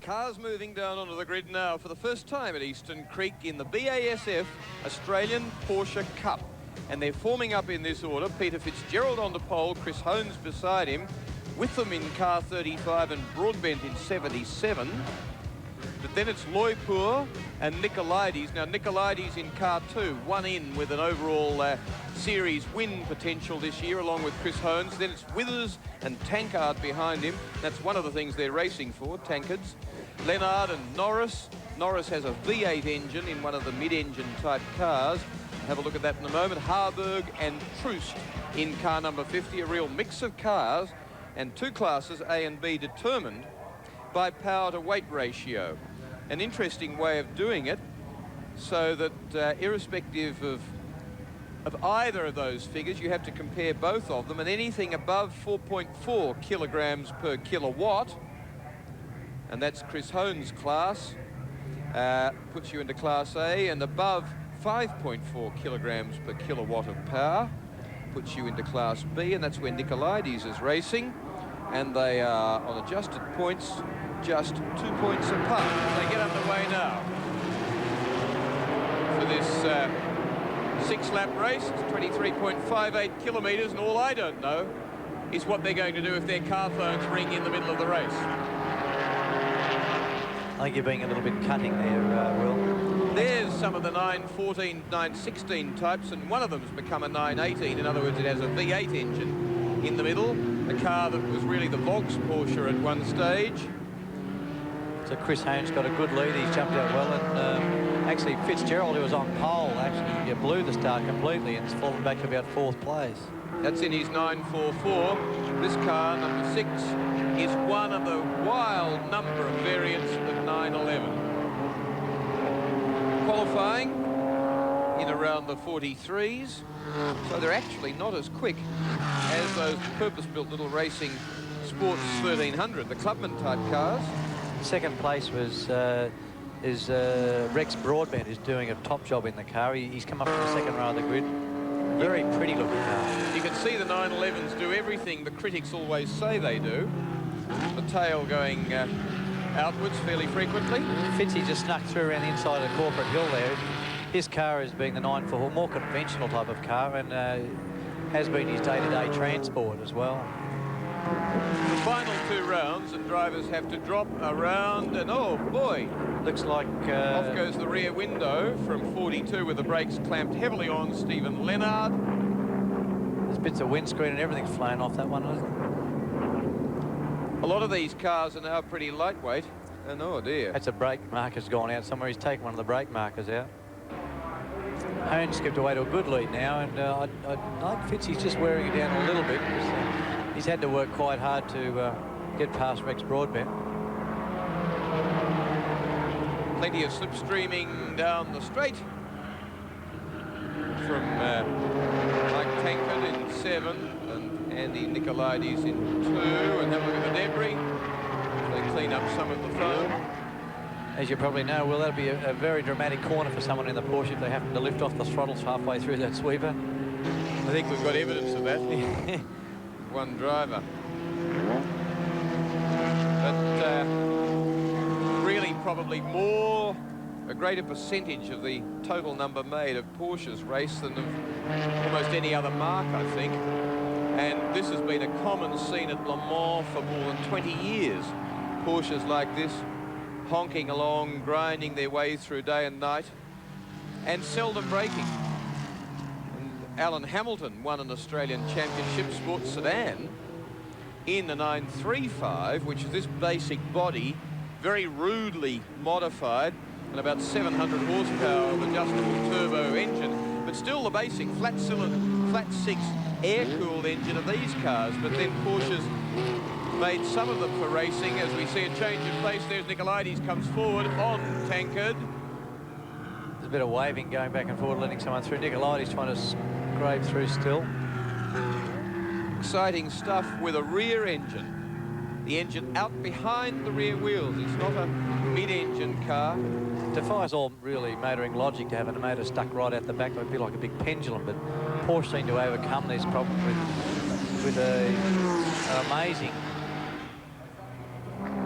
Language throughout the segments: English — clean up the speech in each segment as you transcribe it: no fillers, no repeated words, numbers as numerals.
Cars moving down onto the grid now for the first time at Eastern Creek in the BASF Australian Porsche Cup. And they're forming up in this order. Peter Fitzgerald on the pole, Chris Hones beside him, with them in car 35 and Broadbent in 77. But then it's Loipur and Nicolaides. Now, Nicolaides in car 2, one in with an overall series win potential this year, along with Chris Hones. Then it's Withers and Tankard behind him. That's one of the things they're racing for, tankards. Lennard and Norris. Norris has a V8 engine in one of the mid-engine type cars. Have a look at that in a moment. Harburg and Troost in car number 50, a real mix of cars, and two classes, A and B, determined by power to weight ratio. An interesting way of doing it, so that irrespective of either of those figures, you have to compare both of them, and anything above 4.4 kilograms per kilowatt, and that's Chris Hones' class, puts you into class A, and above 5.4 kilograms per kilowatt of power puts you into class B, and that's where Nicolaides is racing, and they are on adjusted points, just 2 points apart. They get underway now for this 6-lap race. It's 23.58 kilometres, and all I don't know is what they're going to do if their car phones ring in the middle of the race. I think you're being a little bit cutting there, Will. There's some of the 914, 916 types, and one of them's become a 918. In other words, it has a V8 engine in the middle, a car that was really the Vox Porsche at one stage. So Chris Hones got a good lead. He's jumped out well, and actually Fitzgerald, who was on pole, actually blew the start completely and has fallen back to about 4th place. That's in his 944. This car, number 6, is one of the wild number of variants of 911. Qualifying in around the 43s, so they're actually not as quick as those purpose-built little racing Sports 1300, the Clubman type cars. Second place was Rex Broadbent, who's doing a top job in the car. He's come up to the second row of the grid. Very pretty looking car. You can see the 911s do everything the critics always say they do. The tail going outwards fairly frequently. Fitzy just snuck through around the inside of the corporate hill there. His car is being the 944, more conventional type of car, and has been his day-to-day transport as well. The final 2 rounds, and drivers have to drop around, and oh boy, looks like off goes the rear window from 42 with the brakes clamped heavily on Stephen Lennard. There's bits of windscreen and everything flying off that one, isn't it? A lot of these cars are now pretty lightweight, and oh dear. That's a brake marker's gone out somewhere. He's taken one of the brake markers out. Hones skipped away to a good lead now, and I think Fitzy's just wearing it down a little bit. He's had to work quite hard to get past Rex Broadbent. Plenty of slipstreaming down the straight from Mike Tankard in 7 and Andy Nicolaides in 2. And have a look at the debris. They clean up some of the foam. As you probably know, Will, that'll be a very dramatic corner for someone in the Porsche if they happen to lift off the throttles halfway through that sweeper. I think we've got evidence of that. One driver. But really probably a greater percentage of the total number made of Porsche's race than of almost any other mark, I think. And this has been a common scene at Le Mans for more than 20 years. Porsches like this, honking along, grinding their way through day and night, and seldom braking. Alan Hamilton won an Australian Championship Sports Sedan in the 935, which is this basic body, very rudely modified, and about 700 horsepower of adjustable turbo engine, but still the basic flat-cylinder, flat-six air-cooled engine of these cars. But then Porsche's made some of them for racing, as we see a change in pace. There's Nicolaides comes forward on Tankard. There's a bit of waving going back and forward, letting someone through. Nicolaides trying to scrape through still. Exciting stuff with a rear engine. The engine out behind the rear wheels. It's not a mid-engine car. Defies all really motoring logic to have a motor stuck right at the back. It would be like a big pendulum, but Porsche seem to overcome this problem with an amazing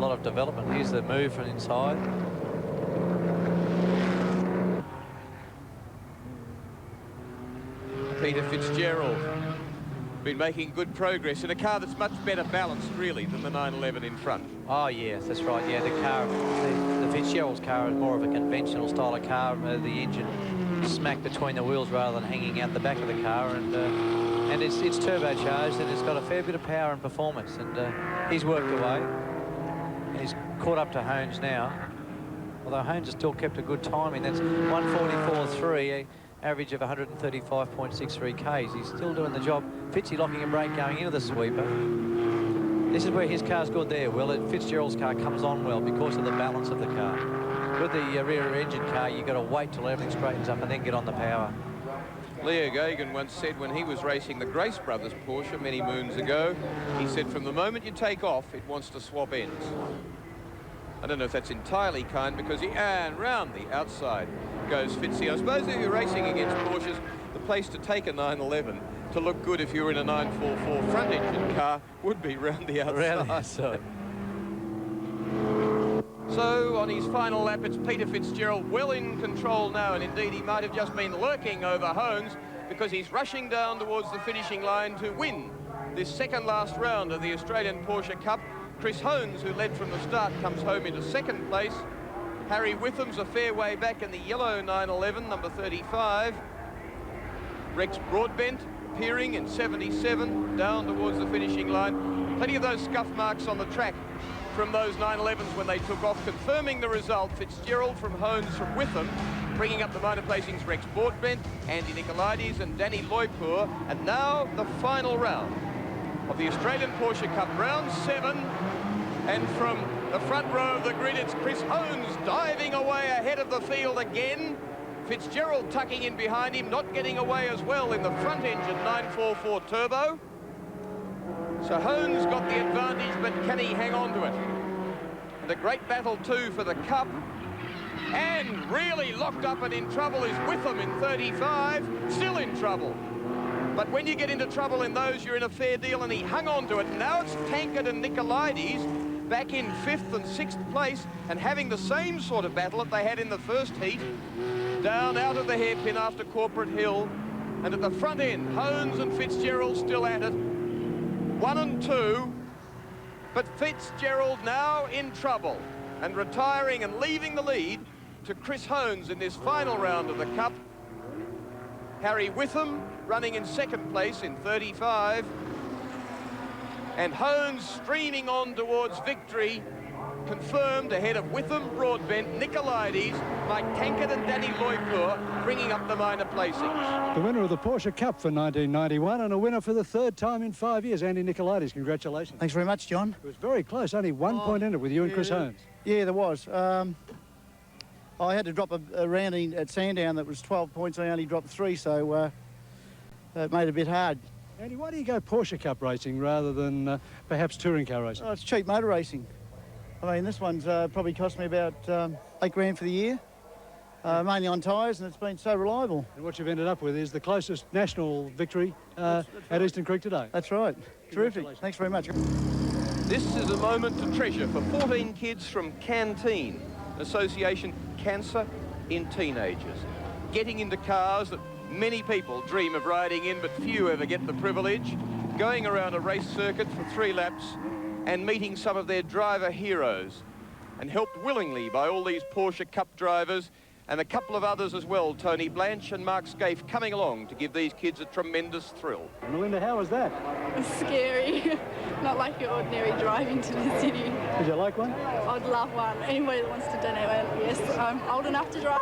lot of development. Here's the move from inside. Peter Fitzgerald been making good progress in a car that's much better balanced, really, than the 911 in front. Oh, yes, that's right. Yeah, the car, the Fitzgerald's car is more of a conventional style of car. The engine smack between the wheels rather than hanging out the back of the car, and it's turbocharged, and it's got a fair bit of power and performance, and he's worked away, and he's caught up to Hones now, although Hones has still kept a good timing. That's 1:44.3, average of 135.63 k's. He's still doing the job. Fitzy locking a brake going into the sweeper. This is where his car's good there, Will. Fitzgerald's car comes on well because of the balance of the car. With the rear engine car, you've got to wait till everything straightens up and then get on the power. Leo Gagan once said when he was racing the Grace Brothers Porsche many moons ago, he said from the moment you take off, it wants to swap ends. I don't know if that's entirely kind, because and round the outside goes Fitzy. I suppose if you're racing against Porsches, the place to take a 911 to look good if you were in a 944 front engine car would be round the outside. Round the outside. So on his final lap, it's Peter Fitzgerald well in control now, and indeed he might have just been lurking over Hones, because he's rushing down towards the finishing line to win this second last round of the Australian Porsche Cup. Chris Hones, who led from the start, comes home into second place. Harry Witham's a fair way back in the yellow 911, number 35. Rex Broadbent appearing in 77, down towards the finishing line. Plenty of those scuff marks on the track from those 911s when they took off, confirming the result. Fitzgerald from Hones from Witham, bringing up the minor placings, Rex Broadbent, Andy Nicolaides and Danny Loipour. And now the final round of the Australian Porsche Cup, round 7. And from the front row of the grid, it's Chris Hones diving away ahead of the field again. Fitzgerald tucking in behind him, not getting away as well in the front engine 944 turbo. So Hones got the advantage, but can he hang on to it? And a great battle too for the Cup. And really locked up and in trouble is Witham in 35, still in trouble. But when you get into trouble in those, you're in a fair deal, and he hung on to it. Now it's Tankard and Nicolaides back in 5th and 6th place, and having the same sort of battle that they had in the first heat, down out of the hairpin after Corporate Hill. And at the front end, Hones and Fitzgerald still at it, 1 and 2, but Fitzgerald now in trouble and retiring and leaving the lead to Chris Hones in this final round of the Cup. Harry Witham running in second place in 35, and Hones streaming on towards victory, confirmed ahead of Witham, Broadbent, Nicolaides, Mike Tankard and Danny Loipour, bringing up the minor placings. The winner of the Porsche Cup for 1991, and a winner for the 3rd time in 5 years, Andy Nicolaides. Congratulations. Thanks very much, John. It was very close, only 1 point in it with you and Chris Hones. Yeah, there was. I had to drop a round at Sandown that was 12 points. I only dropped 3, so it made it a bit hard. Andy, why do you go Porsche Cup racing rather than perhaps touring car racing? Oh, it's cheap motor racing. I mean, this one's probably cost me about $8 grand for the year, mainly on tyres, and it's been so reliable. And what you've ended up with is the closest national victory at Eastern Creek today. That's right. Terrific. Thanks very much. This is a moment to treasure for 14 kids from Canteen, Association Cancer in Teenagers, getting into cars that many people dream of riding in, but few ever get the privilege, going around a race circuit for 3 laps and meeting some of their driver heroes, and helped willingly by all these Porsche Cup drivers and a couple of others as well, Tony Blanche and Mark Scaife, coming along to give these kids a tremendous thrill. Melinda, how was that? It's scary. Not like your ordinary drive into the city. Did you like one? I'd love one. Anybody that wants to donate one, yes. I'm old enough to drive.